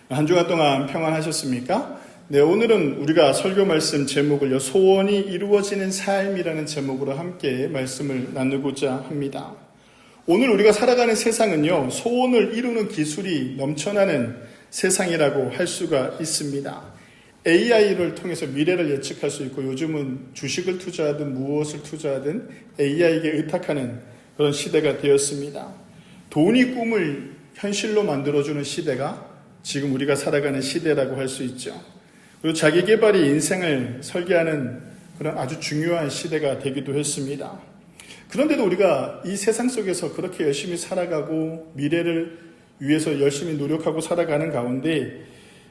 한 주간 동안 평안하셨습니까? 네, 오늘은 우리가 설교 말씀 제목을요, 소원이 이루어지는 삶이라는 제목으로 함께 말씀을 나누고자 합니다. 오늘 우리가 살아가는 세상은요, 소원을 이루는 기술이 넘쳐나는 세상이라고 할 수가 있습니다. AI를 통해서 미래를 예측할 수 있고, 요즘은 주식을 투자하든 무엇을 투자하든 AI에게 의탁하는 그런 시대가 되었습니다. 돈이 꿈을 현실로 만들어주는 시대가 지금 우리가 살아가는 시대라고 할 수 있죠. 그리고 자기 개발이 인생을 설계하는 그런 아주 중요한 시대가 되기도 했습니다. 그런데도 우리가 이 세상 속에서 그렇게 열심히 살아가고 미래를 위해서 열심히 노력하고 살아가는 가운데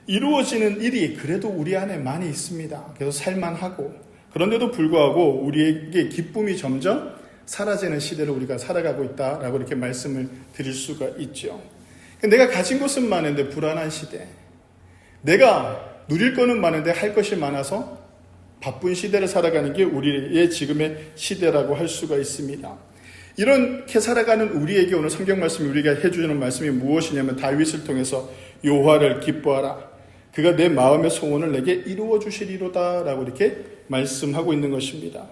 이루어지는 일이 그래도 우리 안에 많이 있습니다. 그래서 살만하고, 그런데도 불구하고 우리에게 기쁨이 점점 사라지는 시대를 우리가 살아가고 있다라고 이렇게 말씀을 드릴 수가 있죠. 내가 가진 것은 많은데 불안한 시대, 내가 누릴 거는 많은데 할 것이 많아서 바쁜 시대를 살아가는 게 우리의 지금의 시대라고 할 수가 있습니다. 이렇게 살아가는 우리에게 오늘 성경 말씀이 우리가 해주는 말씀이 무엇이냐면, 다윗을 통해서 여호와를 기뻐하라, 그가 내 마음의 소원을 내게 이루어 주시리로다 라고 이렇게 말씀하고 있는 것입니다.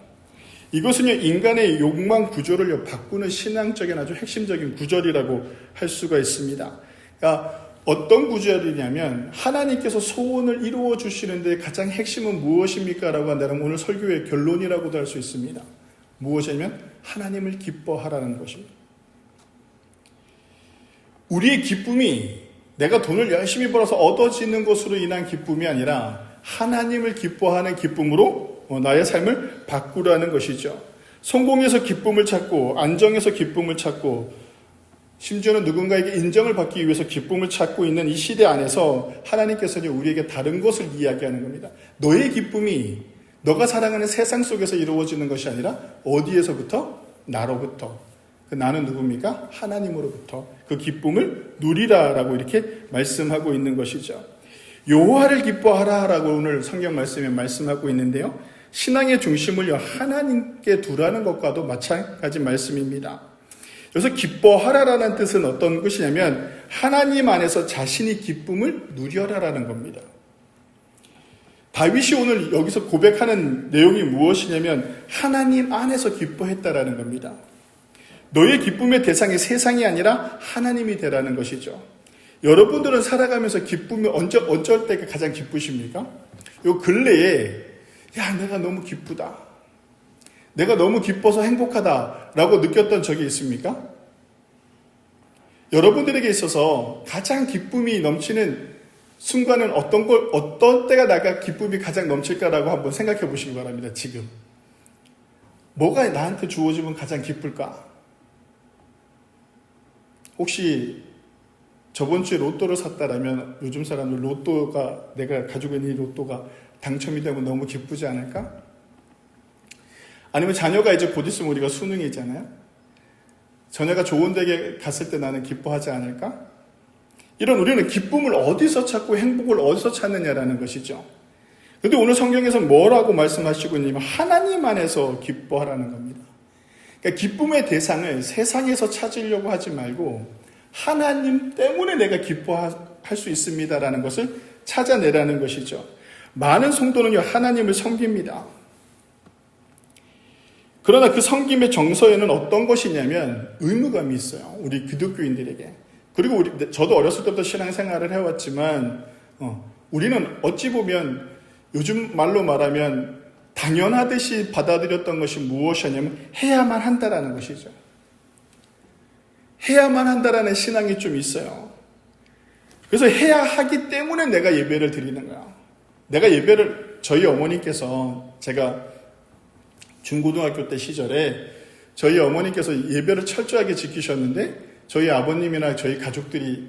이것은요, 인간의 욕망 구조를 바꾸는 신앙적인 아주 핵심적인 구절이라고 할 수가 있습니다. 그러니까 어떤 구절이냐면, 하나님께서 소원을 이루어 주시는데 가장 핵심은 무엇입니까? 라고 한다면 오늘 설교의 결론이라고도 할 수 있습니다. 무엇이냐면 하나님을 기뻐하라는 것입니다. 우리의 기쁨이 내가 돈을 열심히 벌어서 얻어지는 것으로 인한 기쁨이 아니라 하나님을 기뻐하는 기쁨으로 나의 삶을 바꾸라는 것이죠. 성공에서 기쁨을 찾고, 안정에서 기쁨을 찾고, 심지어는 누군가에게 인정을 받기 위해서 기쁨을 찾고 있는 이 시대 안에서 하나님께서는 우리에게 다른 것을 이야기하는 겁니다. 너의 기쁨이 너가 사랑하는 세상 속에서 이루어지는 것이 아니라 어디에서부터? 나로부터. 그 나는 누굽니까? 하나님으로부터 그 기쁨을 누리라라고 이렇게 말씀하고 있는 것이죠. 여호와를 기뻐하라라고 오늘 성경 말씀에 말씀하고 있는데요, 신앙의 중심을 하나님께 두라는 것과도 마찬가지 말씀입니다. 여기서 기뻐하라라는 뜻은 어떤 것이냐면, 하나님 안에서 자신이 기쁨을 누려라라는 겁니다. 다윗이 오늘 여기서 고백하는 내용이 무엇이냐면, 하나님 안에서 기뻐했다라는 겁니다. 너의 기쁨의 대상이 세상이 아니라 하나님이 되라는 것이죠. 여러분들은 살아가면서 기쁨이 어쩔 때가 가장 기쁘십니까? 요 근래에 내가 너무 기쁘다, 내가 너무 기뻐서 행복하다라고 느꼈던 적이 있습니까? 여러분들에게 있어서 가장 기쁨이 넘치는 순간은 어떤 때가 내가 기쁨이 가장 넘칠까라고 한번 생각해 보시기 바랍니다. 지금 뭐가 나한테 주어지면 가장 기쁠까? 혹시 저번 주에 로또를 샀다라면 요즘 사람들 로또가, 내가 가지고 있는 이 로또가 당첨이 되면 너무 기쁘지 않을까? 아니면 자녀가 이제 곧 있으면 우리가 수능이잖아요. 자녀가 좋은 데에 갔을 때 나는 기뻐하지 않을까? 이런 우리는 기쁨을 어디서 찾고 행복을 어디서 찾느냐라는 것이죠. 그런데 오늘 성경에서 뭐라고 말씀하시고 있냐면, 하나님 안에서 기뻐하라는 겁니다. 그러니까 기쁨의 대상을 세상에서 찾으려고 하지 말고 하나님 때문에 내가 기뻐할 수 있습니다라는 것을 찾아내라는 것이죠. 많은 성도는요, 하나님을 섬깁니다. 그러나 그 섬김의 정서에는 어떤 것이냐면 의무감이 있어요. 우리 기독교인들에게. 그리고 저도 어렸을 때부터 신앙생활을 해왔지만 우리는 어찌 보면 요즘 말로 말하면 당연하듯이 받아들였던 것이 무엇이냐면 해야만 한다라는 것이죠. 해야만 한다라는 신앙이 좀 있어요. 그래서 해야 하기 때문에 내가 예배를 드리는 거야. 내가 예배를, 저희 어머니께서, 제가 중고등학교 때 시절에 저희 어머니께서 예배를 철저하게 지키셨는데, 저희 아버님이나 저희 가족들이,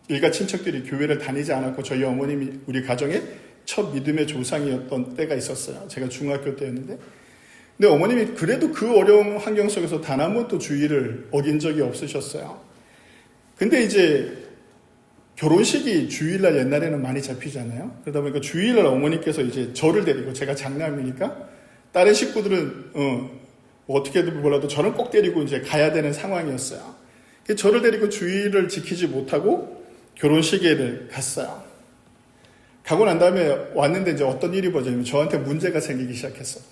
일가 친척들이 교회를 다니지 않았고 저희 어머님이 우리 가정의 첫 믿음의 조상이었던 때가 있었어요. 제가 중학교 때였는데, 근데 어머님이 그래도 그 어려운 환경 속에서 단 한 번도 주의를 어긴 적이 없으셨어요. 근데 이제 결혼식이 주일날 옛날에는 많이 잡히잖아요. 그러다 보니까 주일날 어머니께서 이제 저를 데리고, 제가 장남이니까 다른 식구들은 어떻게든 몰라도 저는 꼭 데리고 이제 가야 되는 상황이었어요. 저를 데리고 주일을 지키지 못하고 결혼식에 갔어요. 가고 난 다음에 왔는데 이제 어떤 일이 벌어지냐면 저한테 문제가 생기기 시작했어요.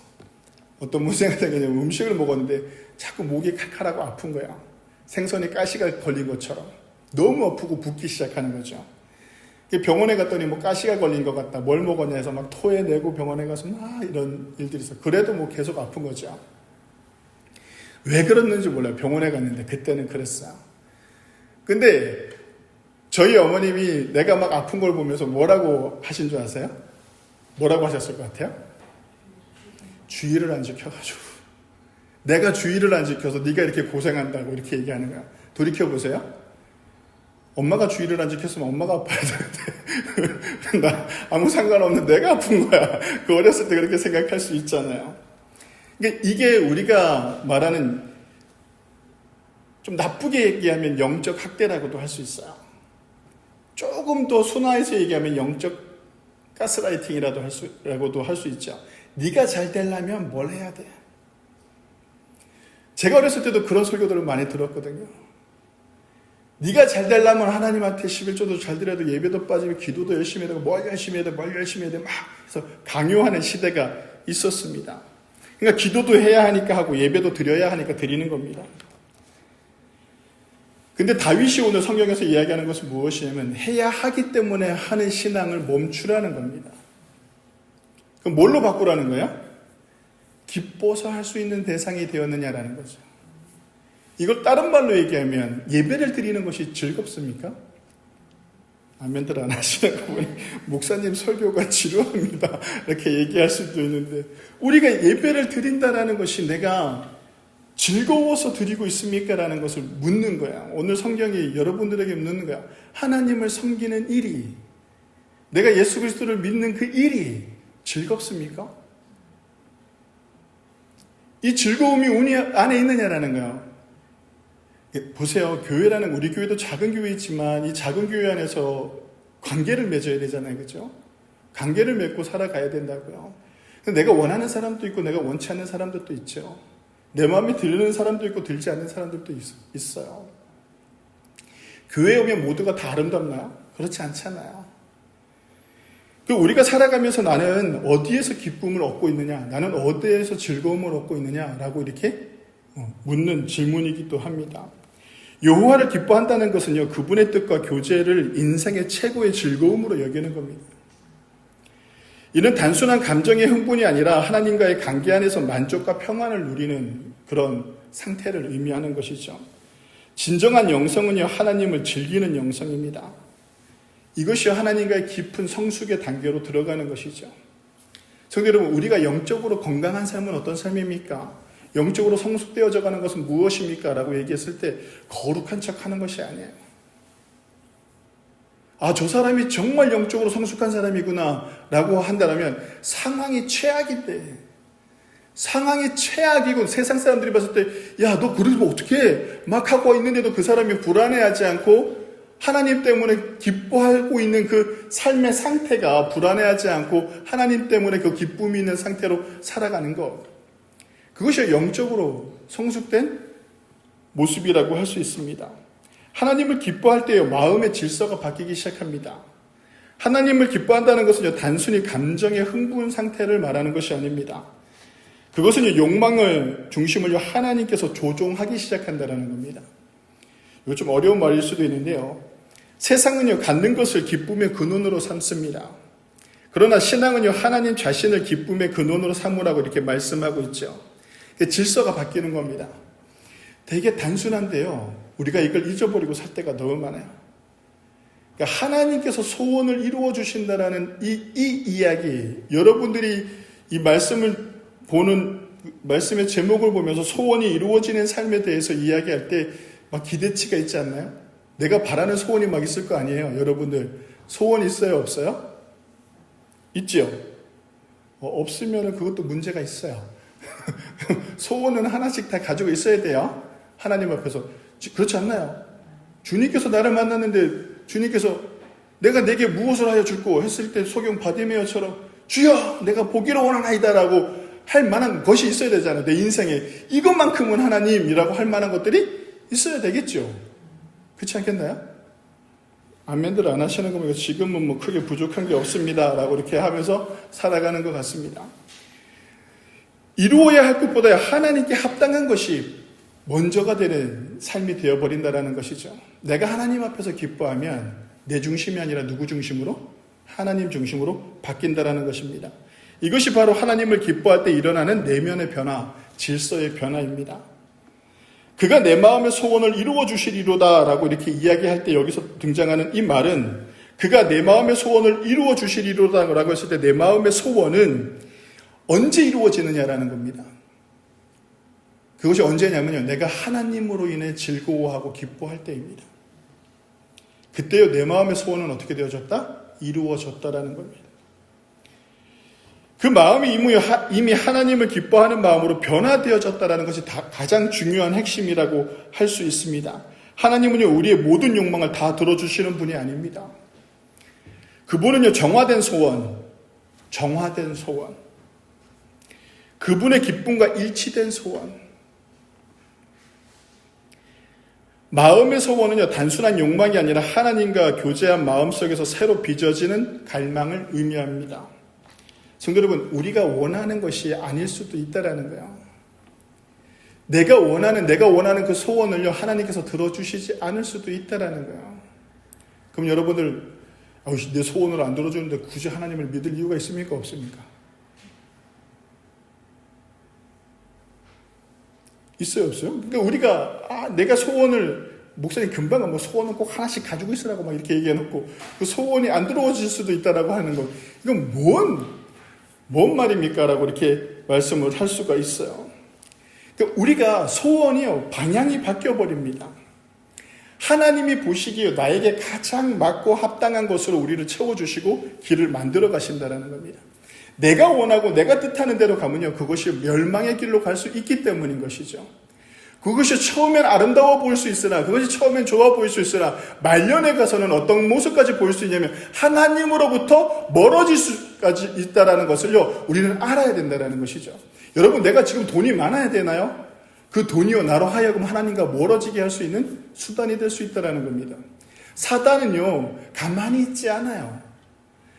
어떤 문제가 생기냐면 음식을 먹었는데 자꾸 목이 칼칼하고 아픈 거야. 생선이 가시가 걸린 것처럼. 너무 아프고 붓기 시작하는 거죠. 병원에 갔더니 뭐 가시가 걸린 것 같다. 뭘 먹었냐 해서 막 토해내고 병원에 가서 막 이런 일들이 있어요. 그래도 뭐 계속 아픈 거죠. 왜 그랬는지 몰라요. 병원에 갔는데 그때는 그랬어요. 근데 저희 어머님이 내가 막 아픈 걸 보면서 뭐라고 하신 줄 아세요? 뭐라고 하셨을 것 같아요? 주의를 안 지켜가지고. 내가 주의를 안 지켜서 네가 이렇게 고생한다고 이렇게 얘기하는 거야. 돌이켜보세요. 엄마가 주의를 안 지켰으면 엄마가 아파야 되는데 나 아무 상관없는 내가 아픈 거야. 그 어렸을 때 그렇게 생각할 수 있잖아요. 그러니까 이게 우리가 말하는 좀 나쁘게 얘기하면 영적 학대라고도 할 수 있어요. 조금 더 순화해서 얘기하면 영적 가스라이팅이라고도 할 수 있죠. 네가 잘 되려면 뭘 해야 돼? 제가 어렸을 때도 그런 설교들을 많이 들었거든요. 네가 잘 되려면 하나님한테 11조도 잘 드려도 예배도 빠지면 기도도 열심히 해야 되고 뭘 열심히 해야 돼, 뭘 열심히 해야 돼 막 그래서 강요하는 시대가 있었습니다. 그러니까 기도도 해야 하니까 하고 예배도 드려야 하니까 드리는 겁니다. 근데 다윗이 오늘 성경에서 이야기하는 것은 무엇이냐면 해야 하기 때문에 하는 신앙을 멈추라는 겁니다. 그럼 뭘로 바꾸라는 거야? 기뻐서 할 수 있는 대상이 되었느냐라는 거죠. 이걸 다른 말로 얘기하면 예배를 드리는 것이 즐겁습니까? 아멘들 안 하시는 거 보니 목사님 설교가 지루합니다. 이렇게 얘기할 수도 있는데 우리가 예배를 드린다는 것이 내가 즐거워서 드리고 있습니까? 라는 것을 묻는 거야. 오늘 성경이 여러분들에게 묻는 거야. 하나님을 섬기는 일이 내가 예수 그리스도를 믿는 그 일이 즐겁습니까? 이 즐거움이 우리 안에 있느냐라는 거야. 보세요. 교회라는 우리 교회도 작은 교회이지만 이 작은 교회 안에서 관계를 맺어야 되잖아요. 그렇죠? 관계를 맺고 살아가야 된다고요. 내가 원하는 사람도 있고 내가 원치 않는 사람들도 있죠. 내 마음에 들는 사람도 있고 들지 않는 사람들도 있어요. 교회에 오면 모두가 다 아름답나요? 그렇지 않잖아요. 우리가 살아가면서 나는 어디에서 기쁨을 얻고 있느냐, 나는 어디에서 즐거움을 얻고 있느냐라고 이렇게 묻는 질문이기도 합니다. 여호와를 기뻐한다는 것은요, 그분의 뜻과 교제를 인생의 최고의 즐거움으로 여기는 겁니다. 이는 단순한 감정의 흥분이 아니라 하나님과의 관계 안에서 만족과 평안을 누리는 그런 상태를 의미하는 것이죠. 진정한 영성은요, 하나님을 즐기는 영성입니다. 이것이 하나님과의 깊은 성숙의 단계로 들어가는 것이죠. 성도 여러분, 우리가 영적으로 건강한 삶은 어떤 삶입니까? 영적으로 성숙되어져 가는 것은 무엇입니까? 라고 얘기했을 때 거룩한 척 하는 것이 아니에요. 아, 저 사람이 정말 영적으로 성숙한 사람이구나 라고 한다면 상황이 최악인데, 상황이 최악이고 세상 사람들이 봤을 때 야, 너 그러면 어떡해? 막 하고 있는데도 그 사람이 불안해하지 않고 하나님 때문에 기뻐하고 있는 그 삶의 상태가 불안해하지 않고 하나님 때문에 그 기쁨이 있는 상태로 살아가는 것, 그것이 영적으로 성숙된 모습이라고 할 수 있습니다. 하나님을 기뻐할 때요, 마음의 질서가 바뀌기 시작합니다. 하나님을 기뻐한다는 것은요, 단순히 감정의 흥분 상태를 말하는 것이 아닙니다. 그것은 욕망을 중심으로 하나님께서 조종하기 시작한다는 겁니다. 이거 좀 어려운 말일 수도 있는데요. 세상은요, 갖는 것을 기쁨의 근원으로 삼습니다. 그러나 신앙은요, 하나님 자신을 기쁨의 근원으로 삼으라고 이렇게 말씀하고 있죠. 질서가 바뀌는 겁니다. 되게 단순한데요, 우리가 이걸 잊어버리고 살 때가 너무 많아요. 그러니까 하나님께서 소원을 이루어 주신다라는 이 이야기, 여러분들이 이 말씀을 보는, 말씀의 제목을 보면서 소원이 이루어지는 삶에 대해서 이야기할 때 막 기대치가 있지 않나요? 내가 바라는 소원이 막 있을 거 아니에요. 여러분들 소원 있어요? 없어요? 있죠? 없으면 그것도 문제가 있어요. 소원은 하나씩 다 가지고 있어야 돼요. 하나님 앞에서. 그렇지 않나요? 주님께서 나를 만났는데 주님께서 내가 내게 무엇을 하여 줄고 했을 때 소경 바디메어처럼 주여 내가 보기를 원하나이다라고 할 만한 것이 있어야 되잖아요. 내 인생에 이것만큼은 하나님이라고 할 만한 것들이 있어야 되겠죠. 그렇지 않겠나요? 아멘들 안 하시는 거 보니까 지금은 뭐 크게 부족한 게 없습니다 라고 이렇게 하면서 살아가는 것 같습니다. 이루어야 할 것보다 하나님께 합당한 것이 먼저가 되는 삶이 되어버린다는 것이죠. 내가 하나님 앞에서 기뻐하면 내 중심이 아니라 누구 중심으로? 하나님 중심으로 바뀐다는 것입니다. 이것이 바로 하나님을 기뻐할 때 일어나는 내면의 변화, 질서의 변화입니다. 그가 내 마음의 소원을 이루어 주시리로다 라고 이렇게 이야기할 때 여기서 등장하는 이 말은 그가 내 마음의 소원을 이루어 주시리로다 라고 했을 때 내 마음의 소원은 언제 이루어지느냐라는 겁니다. 그것이 언제냐면요. 내가 하나님으로 인해 즐거워하고 기뻐할 때입니다. 그때요 내 마음의 소원은 어떻게 되어졌다? 이루어졌다라는 겁니다. 그 마음이 이미 하나님을 기뻐하는 마음으로 변화되어졌다라는 것이 가장 중요한 핵심이라고 할 수 있습니다. 하나님은요 우리의 모든 욕망을 다 들어주시는 분이 아닙니다. 그분은요 정화된 소원, 그분의 기쁨과 일치된 소원. 마음의 소원은요 단순한 욕망이 아니라 하나님과 교제한 마음속에서 새로 빚어지는 갈망을 의미합니다. 성도 여러분, 우리가 원하는 것이 아닐 수도 있다라는 거예요. 내가 원하는 그 소원을요 하나님께서 들어주시지 않을 수도 있다라는 거예요. 그럼 여러분들 내 소원을 안 들어주는데 굳이 하나님을 믿을 이유가 있습니까? 없습니까? 있어요, 없어요? 그러니까 우리가 내가 소원을 목사님 금방 뭐 소원은 꼭 하나씩 가지고 있으라고 막 이렇게 얘기해놓고 그 소원이 안 들어오실 수도 있다라고 하는 거 이건 뭔 말입니까? 라고 이렇게 말씀을 할 수가 있어요. 그러니까 우리가 소원이요 방향이 바뀌어 버립니다. 하나님이 보시기에 나에게 가장 맞고 합당한 것으로 우리를 채워주시고 길을 만들어 가신다는 겁니다. 내가 원하고 내가 뜻하는 대로 가면요 그것이 멸망의 길로 갈 수 있기 때문인 것이죠. 그것이 처음엔 아름다워 보일 수 있으나 그것이 처음엔 좋아 보일 수 있으나 말년에 가서는 어떤 모습까지 보일 수 있냐면 하나님으로부터 멀어질 수까지 있다는 것을요 우리는 알아야 된다는 것이죠. 여러분 내가 지금 돈이 많아야 되나요? 그 돈이요 나로 하여금 하나님과 멀어지게 할 수 있는 수단이 될 수 있다는 겁니다. 사단은요 가만히 있지 않아요.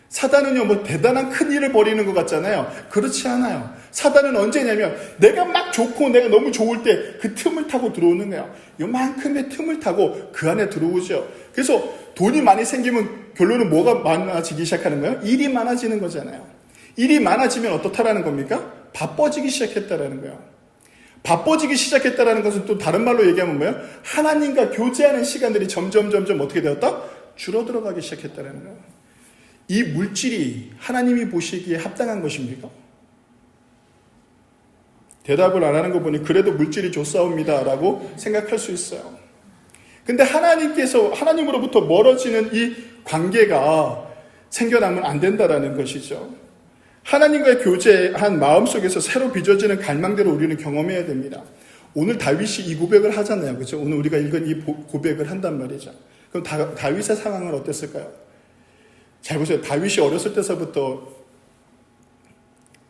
사단은요 뭐 대단한 큰 일을 벌이는 것 같잖아요. 그렇지 않아요. 사단은 언제냐면 내가 막 좋고 내가 너무 좋을 때 그 틈을 타고 들어오는 거예요. 요만큼의 틈을 타고 그 안에 들어오죠. 그래서 돈이 많이 생기면 결론은 뭐가 많아지기 시작하는 거예요? 일이 많아지는 거잖아요. 일이 많아지면 어떻다라는 겁니까? 바빠지기 시작했다라는 거예요. 바빠지기 시작했다라는 것은 또 다른 말로 얘기하면 뭐예요? 하나님과 교제하는 시간들이 점점 어떻게 되었다? 줄어들어가기 시작했다라는 거예요. 이 물질이 하나님이 보시기에 합당한 것입니까? 대답을 안 하는 거 보니 그래도 물질이 좋사옵니다 라고 생각할 수 있어요. 근데 하나님으로부터 멀어지는 이 관계가 생겨나면 안 된다라는 것이죠. 하나님과의 교제한 마음속에서 새로 빚어지는 갈망대로 우리는 경험해야 됩니다. 오늘 다윗이 이 고백을 하잖아요. 그렇죠? 오늘 우리가 읽은 이 고백을 한단 말이죠. 그럼 다윗의 상황은 어땠을까요? 잘 보세요. 다윗이 어렸을 때서부터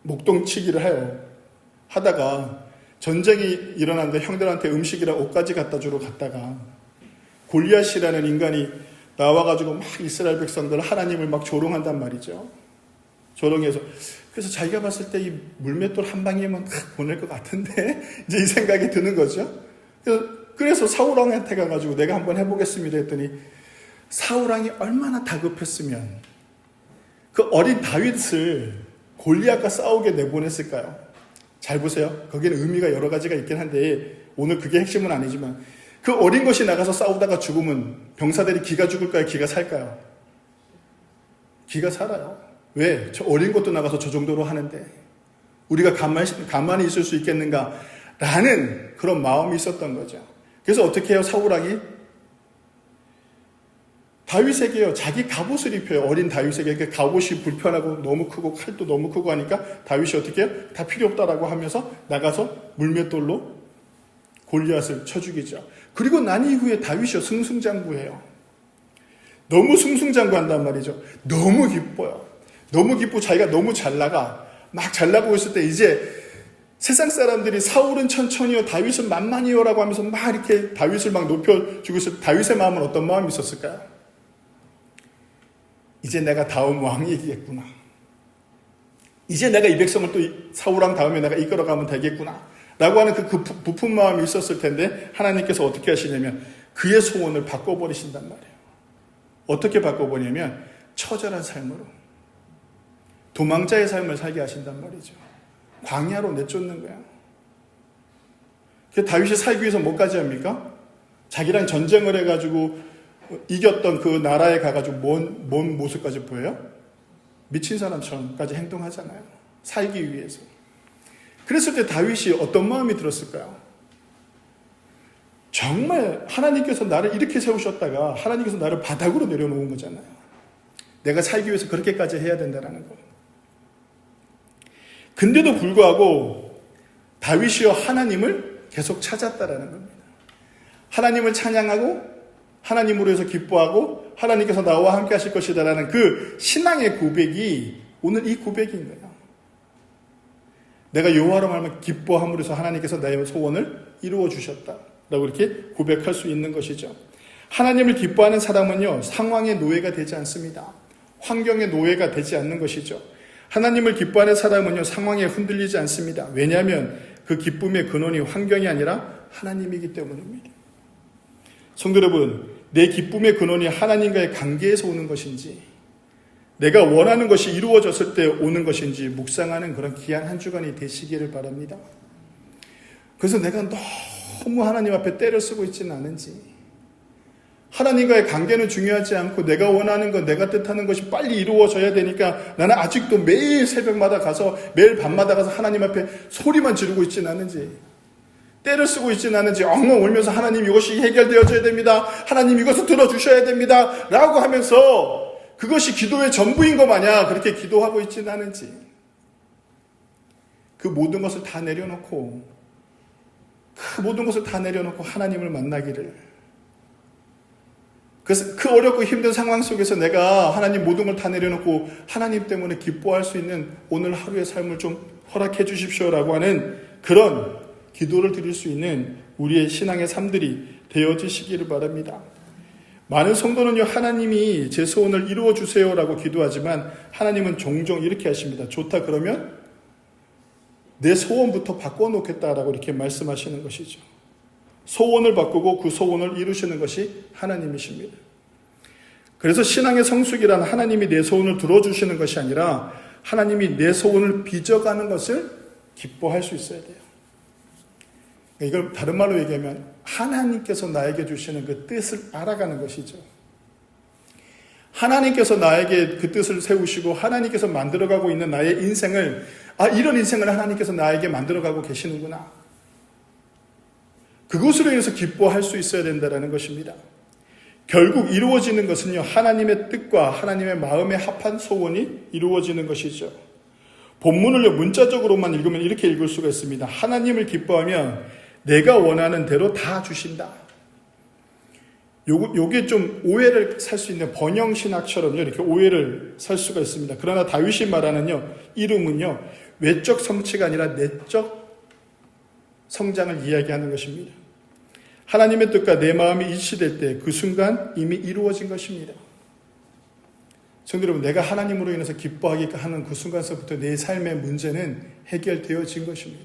목동치기를 해요. 하다가 전쟁이 일어났는데 형들한테 음식이랑 옷까지 갖다 주러 갔다가 골리앗이라는 인간이 나와가지고 막 이스라엘 백성들 하나님을 막 조롱한단 말이죠. 조롱해서 그래서 자기가 봤을 때 이 물맷돌 한 방이면 딱 보낼 것 같은데 이제 이 생각이 드는 거죠. 그래서 사울왕한테 가가지고 내가 한번 해보겠습니다 했더니 사울왕이 얼마나 다급했으면 그 어린 다윗을 골리앗과 싸우게 내보냈을까요? 잘 보세요. 거기는 의미가 여러 가지가 있긴 한데 오늘 그게 핵심은 아니지만 그 어린 것이 나가서 싸우다가 죽으면 병사들이 기가 죽을까요? 기가 살까요? 기가 살아요. 왜? 저 어린 것도 나가서 저 정도로 하는데 우리가 가만히 있을 수 있겠는가? 라는 그런 마음이 있었던 거죠. 그래서 어떻게 해요? 사울왕이 다윗에게요 자기 갑옷을 입혀요. 어린 다윗에게 갑옷이 불편하고 너무 크고 칼도 너무 크고 하니까 다윗이 어떻게 해요? 다 필요 없다라고 하면서 나가서 물맷돌로 골리앗을 쳐 죽이죠. 그리고 난 이후에 다윗이요 승승장구해요. 너무 승승장구한단 말이죠. 너무 기뻐요. 너무 기쁘고 자기가 너무 잘 나가 막 잘 나가고 있을 때 이제 세상 사람들이 사울은 천천히요 다윗은 만만히요라고 하면서 막 이렇게 다윗을 막 높여주고 있을 때 다윗의 마음은 어떤 마음이 있었을까요? 이제 내가 다음 왕이겠구나. 이제 내가 이 백성을 또 사울왕 다음에 내가 이끌어가면 되겠구나. 라고 하는 그 부푼 마음이 있었을 텐데 하나님께서 어떻게 하시냐면 그의 소원을 바꿔버리신단 말이에요. 어떻게 바꿔버리냐면 처절한 삶으로. 도망자의 삶을 살게 하신단 말이죠. 광야로 내쫓는 거야. 다윗이 살기 위해서 뭐까지 합니까? 자기랑 전쟁을 해가지고 이겼던 그 나라에 가가지고 뭔 모습까지 보여요? 미친 사람처럼까지 행동하잖아요. 살기 위해서. 그랬을 때 다윗이 어떤 마음이 들었을까요? 정말 하나님께서 나를 이렇게 세우셨다가 하나님께서 나를 바닥으로 내려놓은 거잖아요. 내가 살기 위해서 그렇게까지 해야 된다는 거. 근데도 불구하고 다윗이요 하나님을 계속 찾았다라는 겁니다. 하나님을 찬양하고 하나님으로 해서 기뻐하고 하나님께서 나와 함께 하실 것이다라는 그 신앙의 고백이 오늘 이 고백인 거예요. 내가 여호와로 말하면 기뻐함으로 해서 하나님께서 나의 소원을 이루어 주셨다라고 이렇게 고백할 수 있는 것이죠. 하나님을 기뻐하는 사람은요 상황의 노예가 되지 않습니다. 환경의 노예가 되지 않는 것이죠. 하나님을 기뻐하는 사람은요 상황에 흔들리지 않습니다. 왜냐하면 그 기쁨의 근원이 환경이 아니라 하나님이기 때문입니다. 성도 여러분, 내 기쁨의 근원이 하나님과의 관계에서 오는 것인지 내가 원하는 것이 이루어졌을 때 오는 것인지 묵상하는 그런 귀한 한 주간이 되시기를 바랍니다. 그래서 내가 너무 하나님 앞에 때를 쓰고 있지는 않은지 하나님과의 관계는 중요하지 않고 내가 원하는 것, 내가 뜻하는 것이 빨리 이루어져야 되니까 나는 아직도 매일 새벽마다 가서 매일 밤마다 가서 하나님 앞에 소리만 지르고 있지는 않은지 때를 쓰고 있지는 않은지 엉엉 울면서 하나님 이것이 해결되어져야 됩니다. 하나님 이것을 들어주셔야 됩니다. 라고 하면서 그것이 기도의 전부인 것 마냥 그렇게 기도하고 있지는 않은지 그 모든 것을 다 내려놓고 하나님을 만나기를 그래서 그 어렵고 힘든 상황 속에서 내가 하나님 모든 걸 다 내려놓고 하나님 때문에 기뻐할 수 있는 오늘 하루의 삶을 좀 허락해 주십시오라고 하는 그런 기도를 드릴 수 있는 우리의 신앙의 삶들이 되어지시기를 바랍니다. 많은 성도는요 하나님이 제 소원을 이루어 주세요라고 기도하지만 하나님은 종종 이렇게 하십니다. 좋다 그러면 내 소원부터 바꿔놓겠다라고 이렇게 말씀하시는 것이죠. 소원을 바꾸고 그 소원을 이루시는 것이 하나님이십니다. 그래서 신앙의 성숙이란 하나님이 내 소원을 들어주시는 것이 아니라 하나님이 내 소원을 빚어가는 것을 기뻐할 수 있어야 돼요. 이걸 다른 말로 얘기하면 하나님께서 나에게 주시는 그 뜻을 알아가는 것이죠. 하나님께서 나에게 그 뜻을 세우시고 하나님께서 만들어가고 있는 나의 인생을 이런 인생을 하나님께서 나에게 만들어가고 계시는구나. 그것으로 인해서 기뻐할 수 있어야 된다는 것입니다. 결국 이루어지는 것은요 하나님의 뜻과 하나님의 마음에 합한 소원이 이루어지는 것이죠. 본문을 문자적으로만 읽으면 이렇게 읽을 수가 있습니다. 하나님을 기뻐하면 내가 원하는 대로 다 주신다. 요게 좀 오해를 살 수 있는 번영신학처럼 이렇게 오해를 살 수가 있습니다. 그러나 다윗이 말하는 이름은요 외적 성취가 아니라 내적 성장을 이야기하는 것입니다. 하나님의 뜻과 내 마음이 일치될 때 그 순간 이미 이루어진 것입니다. 성도 여러분, 내가 하나님으로 인해서 기뻐하게 하는 그 순간서부터 내 삶의 문제는 해결되어진 것입니다.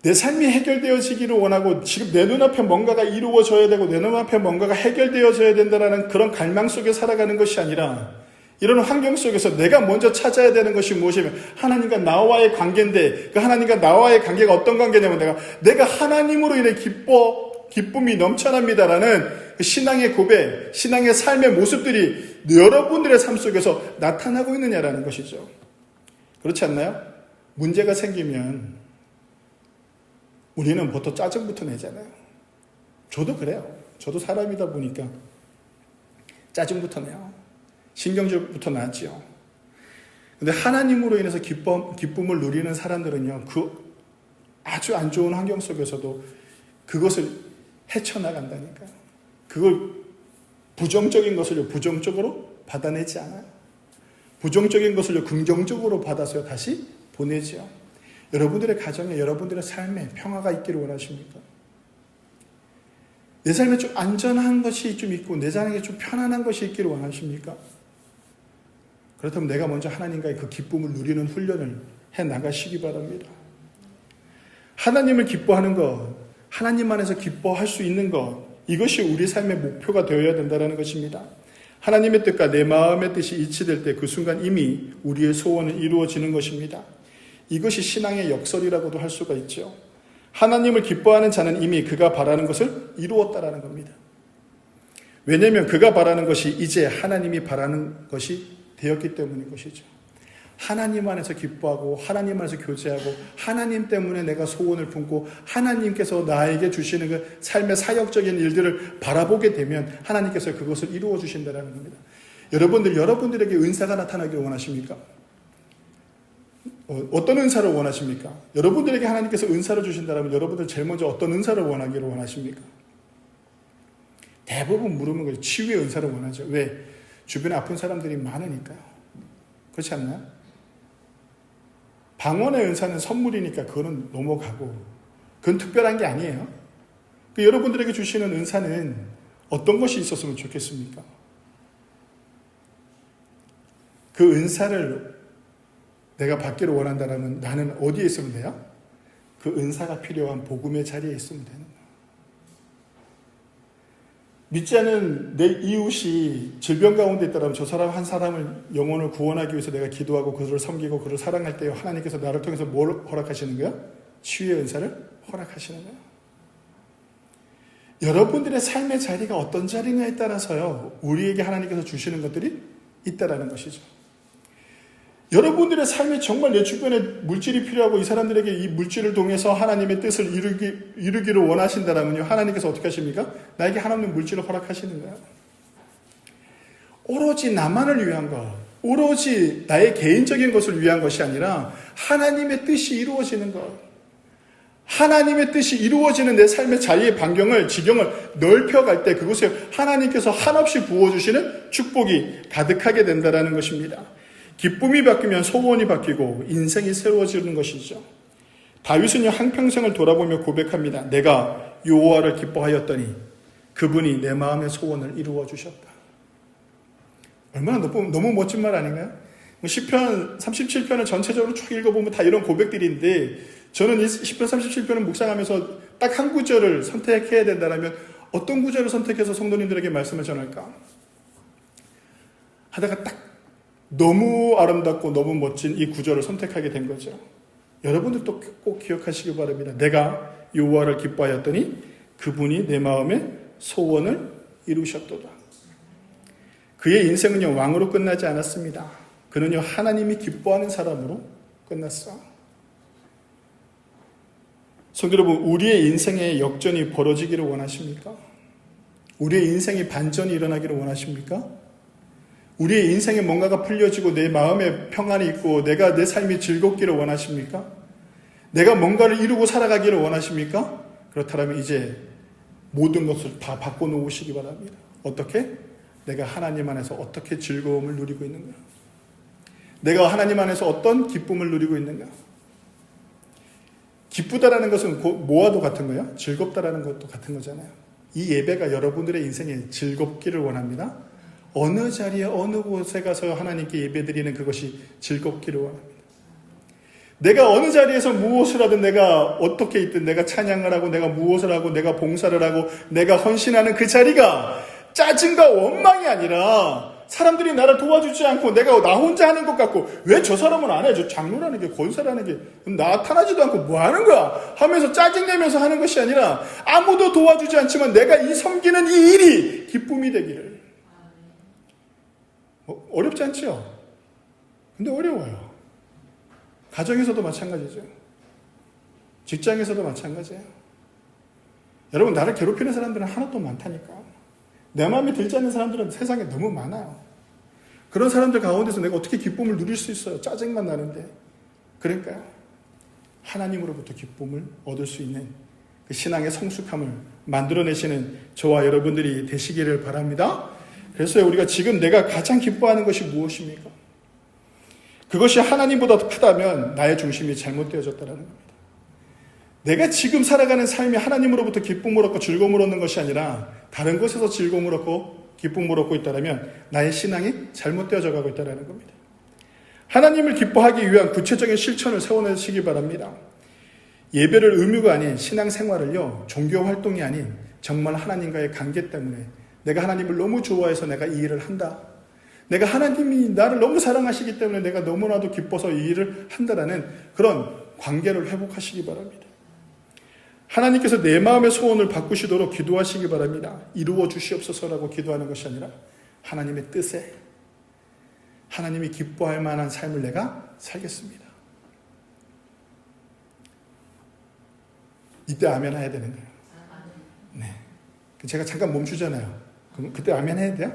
내 삶이 해결되어지기를 원하고 지금 내 눈앞에 뭔가가 이루어져야 되고 내 눈앞에 뭔가가 해결되어져야 된다는 그런 갈망 속에 살아가는 것이 아니라 이런 환경 속에서 내가 먼저 찾아야 되는 것이 무엇이냐면 하나님과 나와의 관계인데 그 하나님과 나와의 관계가 어떤 관계냐면 내가 하나님으로 인해 기쁨이 넘쳐납니다라는 그 신앙의 고백, 신앙의 삶의 모습들이 여러분들의 삶 속에서 나타나고 있느냐라는 것이죠. 그렇지 않나요? 문제가 생기면 우리는 보통 짜증부터 내잖아요. 저도 그래요. 저도 사람이다 보니까 짜증부터 내요. 신경질부터 나죠. 근데 하나님으로 인해서 기쁨을 누리는 사람들은요, 그 아주 안 좋은 환경 속에서도 그것을 헤쳐나간다니까요. 그걸 부정적인 것을 부정적으로 받아내지 않아요. 부정적인 것을 긍정적으로 받아서 다시 보내죠. 여러분들의 가정에, 여러분들의 삶에 평화가 있기를 원하십니까? 내 삶에 좀 안전한 것이 좀 있고 내 삶에 좀 편안한 것이 있기를 원하십니까? 그렇다면 내가 먼저 하나님과의 그 기쁨을 누리는 훈련을 해 나가시기 바랍니다. 하나님을 기뻐하는 것, 하나님 안에서 기뻐할 수 있는 것, 이것이 우리 삶의 목표가 되어야 된다는 것입니다. 하나님의 뜻과 내 마음의 뜻이 일치될 때 그 순간 이미 우리의 소원은 이루어지는 것입니다. 이것이 신앙의 역설이라고도 할 수가 있죠. 하나님을 기뻐하는 자는 이미 그가 바라는 것을 이루었다라는 겁니다. 왜냐하면 그가 바라는 것이 이제 하나님이 바라는 것이 되었기 때문인 것이죠. 하나님 안에서 기뻐하고 하나님 안에서 교제하고 하나님 때문에 내가 소원을 품고 하나님께서 나에게 주시는 그 삶의 사역적인 일들을 바라보게 되면 하나님께서 그것을 이루어 주신다는 겁니다. 여러분들에게 은사가 나타나기를 원하십니까? 어떤 은사를 원하십니까? 여러분들에게 하나님께서 은사를 주신다면 여러분들 제일 먼저 어떤 은사를 원하기를 원하십니까? 대부분 물으면 거예요. 치유의 은사를 원하죠. 왜? 주변에 아픈 사람들이 많으니까요. 그렇지 않나요? 방언의 은사는 선물이니까 그거는 넘어가고 그건 특별한 게 아니에요. 여러분들에게 주시는 은사는 어떤 것이 있었으면 좋겠습니까? 그 은사를 내가 받기를 원한다면 나는 어디에 있으면 돼요? 그 은사가 필요한 복음의 자리에 있으면 되는 거예요. 믿지 않은 내 이웃이 질병 가운데 있다면 저 사람 한 사람을 영혼을 구원하기 위해서 내가 기도하고 그들을 섬기고 그들을 사랑할 때 하나님께서 나를 통해서 뭘 허락하시는 거야? 치유의 은사를 허락하시는 거야. 여러분들의 삶의 자리가 어떤 자리냐에 따라서요, 우리에게 하나님께서 주시는 것들이 있다라는 것이죠. 여러분들의 삶에 정말 내 주변에 물질이 필요하고 이 사람들에게 이 물질을 통해서 하나님의 뜻을 이루기를 원하신다면요, 하나님께서 어떻게 하십니까? 나에게 하나님의 물질을 허락하시는 거예요. 오로지 나만을 위한 것, 오로지 나의 개인적인 것을 위한 것이 아니라 하나님의 뜻이 이루어지는 것, 하나님의 뜻이 이루어지는 내 삶의 자리의 반경을, 지경을 넓혀갈 때 그곳에 하나님께서 한없이 부어주시는 축복이 가득하게 된다는 것입니다. 기쁨이 바뀌면 소원이 바뀌고 인생이 새로워지는 것이죠. 다윗은요, 한평생을 돌아보며 고백합니다. 내가 여호와를 기뻐하였더니 그분이 내 마음의 소원을 이루어 주셨다. 얼마나 너무 멋진 말 아닌가요? 시편 37편을 전체적으로 쭉 읽어보면 다 이런 고백들인데, 저는 이 시편 37편을 묵상하면서 딱 한 구절을 선택해야 된다면 어떤 구절을 선택해서 성도님들에게 말씀을 전할까 하다가 딱 너무 아름답고 너무 멋진 이 구절을 선택하게 된 거죠. 여러분들도 꼭 기억하시기 바랍니다. 내가 여호와를 기뻐하였더니 그분이 내 마음의 소원을 이루셨도다. 그의 인생은요, 왕으로 끝나지 않았습니다. 그는요, 하나님이 기뻐하는 사람으로 끝났어. 성도 여러분, 우리의 인생에 역전이 벌어지기를 원하십니까? 우리의 인생에 반전이 일어나기를 원하십니까? 우리의 인생에 뭔가가 풀려지고 내 마음에 평안이 있고 내가 내 삶이 즐겁기를 원하십니까? 내가 뭔가를 이루고 살아가기를 원하십니까? 그렇다면 이제 모든 것을 다 바꿔놓으시기 바랍니다. 어떻게? 내가 하나님 안에서 어떻게 즐거움을 누리고 있는가? 내가 하나님 안에서 어떤 기쁨을 누리고 있는가? 기쁘다라는 것은 뭐와도 같은 거예요? 즐겁다라는 것도 같은 거잖아요. 이 예배가 여러분들의 인생에 즐겁기를 원합니다. 어느 자리에 어느 곳에 가서 하나님께 예배드리는 그것이 즐겁기를 원합니다. 내가 어느 자리에서 무엇을 하든, 내가 어떻게 있든, 내가 찬양을 하고 내가 무엇을 하고 내가 봉사를 하고 내가 헌신하는 그 자리가 짜증과 원망이 아니라 사람들이 나를 도와주지 않고 내가 나 혼자 하는 것 같고, 왜 저 사람은 안 해? 저 장로라는 게, 권사라는 게 나타나지도 않고 뭐 하는 거야? 하면서 짜증내면서 하는 것이 아니라 아무도 도와주지 않지만 내가 이 섬기는 이 일이 기쁨이 되기를. 어렵지 않죠? 근데 어려워요. 가정에서도 마찬가지죠. 직장에서도 마찬가지예요. 여러분, 나를 괴롭히는 사람들은 하나도 많다니까. 내 마음에 들지 않는 사람들은 세상에 너무 많아요. 그런 사람들 가운데서 내가 어떻게 기쁨을 누릴 수 있어요? 짜증만 나는데. 그러니까요, 하나님으로부터 기쁨을 얻을 수 있는 그 신앙의 성숙함을 만들어내시는 저와 여러분들이 되시기를 바랍니다. 그래서 우리가 지금 내가 가장 기뻐하는 것이 무엇입니까? 그것이 하나님보다 크다면 나의 중심이 잘못되어졌다는 겁니다. 내가 지금 살아가는 삶이 하나님으로부터 기쁨을 얻고 즐거움을 얻는 것이 아니라 다른 곳에서 즐거움을 얻고 기쁨을 얻고 있다면 나의 신앙이 잘못되어져 가고 있다는 겁니다. 하나님을 기뻐하기 위한 구체적인 실천을 세워내시기 바랍니다. 예배를 의무가 아닌 신앙생활을요, 종교 활동이 아닌 정말 하나님과의 관계 때문에 내가 하나님을 너무 좋아해서 내가 이 일을 한다. 내가 하나님이 나를 너무 사랑하시기 때문에 내가 너무나도 기뻐서 이 일을 한다라는 그런 관계를 회복하시기 바랍니다. 하나님께서 내 마음의 소원을 바꾸시도록 기도하시기 바랍니다. 이루어 주시옵소서라고 기도하는 것이 아니라 하나님의 뜻에 하나님이 기뻐할 만한 삶을 내가 살겠습니다. 이때 아멘 해야 되는 거예요. 네. 제가 잠깐 멈추잖아요. 그럼 그때 아멘 해야 돼요?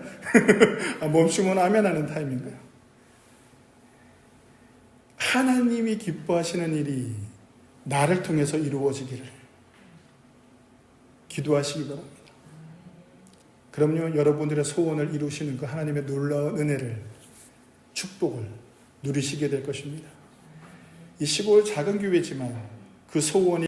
멈추면 아멘 하는 타임인 거예요. 하나님이 기뻐하시는 일이 나를 통해서 이루어지기를 기도하시기 바랍니다. 그럼요, 여러분들의 소원을 이루시는 그 하나님의 놀라운 은혜를, 축복을 누리시게 될 것입니다. 이 시골 작은 교회지만 그 소원이